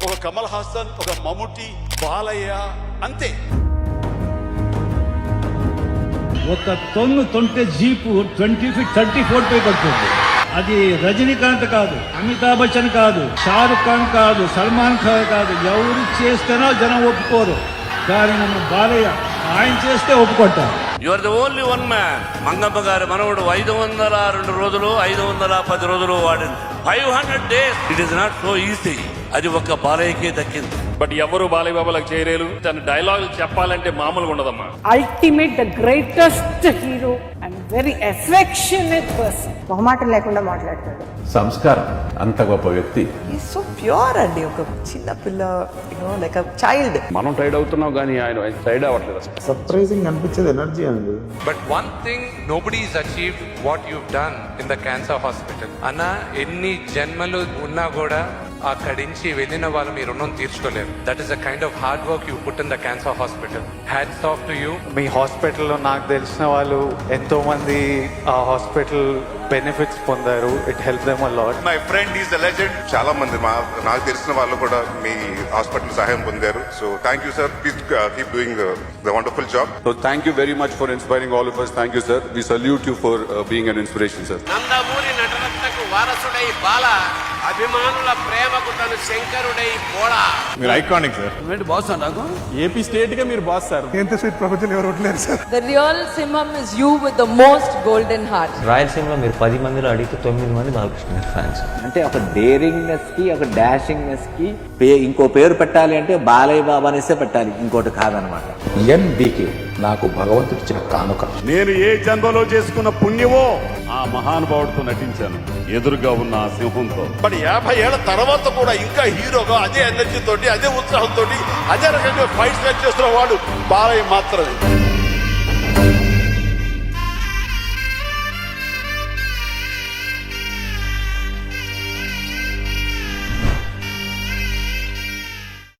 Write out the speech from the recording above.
ఒక కమల్ హాసన్, ఒక మమ్ముటి, బాలయ్య, అంతే. ఒక తొన్ను తొంటే జీపు 20 feet 34 పై పడుతుంది. అది రజనీకాంత్ కాదు, అమితాబ్ బచ్చన్ కాదు, షారుఖ్ ఖాన్ కాదు, సల్మాన్ ఖాన్ కాదు. ఎవరు చేస్తేనో జనం ఒప్పుకోరు. కానీ మన బాలయ్య ఆయన చేస్తే ఒప్పుకుంటారు. You are the only one man. Mangamma గారి మనవడు 502 రోజులు 510 రోజులు వాడింది. 500 days. It is not so easy. అది ఒక్క బాలయ్యకే దక్కింది. బట్ ఎవరు బాలయ్య బాబాలకు చేయలేరు. తన డైలాగులు చెప్పాలంటే మామూలుగా ఉండదమ్మా. Ultimate, the greatest hero and very affectionate person. మొహమాటం లేకుండా మాట్లాడతాడు. సంస్కారం, అంత గొప్ప వ్యక్తి. ఈజ్ సో ప్యూర్ అండి. ఒక చిన్న పిల్ల, లైక్ చైల్డ్. మనం టైడ్ అవుతున్నాం కానీ ఆయన టైడ్ అవ్వట్లేదు. సర్ప్రైజింగ్ అనిపించేది ఎనర్జీ అండి. But one thing, nobody has achieved what you've done in the cancer hospital. అన్న ఎన్ని జన్మలు ఉన్నా కూడా అక్కడి నుంచి వెళ్ళిన వాళ్ళు మీ రుణం తీర్చుకోలేరు. That is the kind of hard work you put in the cancer hospital. Hats off to you. మీ హాస్పిటల్లో నాకు తెలిసిన వాళ్ళు ఎంతో మంది ఆ హాస్పిటల్ బెనిఫిట్స్ పొందారు. It help them a lot. My friend is the legend. చాలా మంది నాకు తెలిసిన వాళ్ళు కూడా మీ హాస్పిటల్ సహాయం పొందారు. So thank you sir. Please keep doing the wonderful job. So thank you very much for inspiring all of us. Thank you sir. We salute you for being an inspiration sir. Nandamuri నటరత్నకు వారసుడై బాల, అభిమానుల ప్రేమకు తను శంకరుడై పోడా. మీరు iconic sir. Boss నాకు AP state గా మీరు బాస్ సార్. ఎంత స్వీట్ ప్రపంచంలో ఎవరు ఉండలేరు sir. The real Simham is you with the most golden heart. రాయలసీమలో మీరు 10 మందిలో అడిగితే 9 మంది బాలకృష్ణ ఫ్యాన్స్. అంటే ఒక డేరింగ్నెస్ కి, ఒక డాషింగ్నెస్ కి ఇంకో పేరు పెట్టాలి అంటే బాలయ్య బాబా అనేసే పెట్టాలి, ఇంకోటి కాదనమాట. ఎంబీకే నాకు భగవంతుడు ఇచ్చిన కానుక. నేను ఏ జన్మలో చేసుకున్న పుణ్యమో ఆ మహానుభావుడితో నటించాను, ఎదురుగా ఉన్న ఆ సింహంతో. బట్ 50 ఏళ్ల తర్వాత కూడా ఇంకా హీరోగా అదే ఎనర్జీ తోటి, అదే ఉత్సాహంతో, అదే రకంగా ఫైట్స్ చేస్తున్న వాడు బాలయ్య మాత్రమే.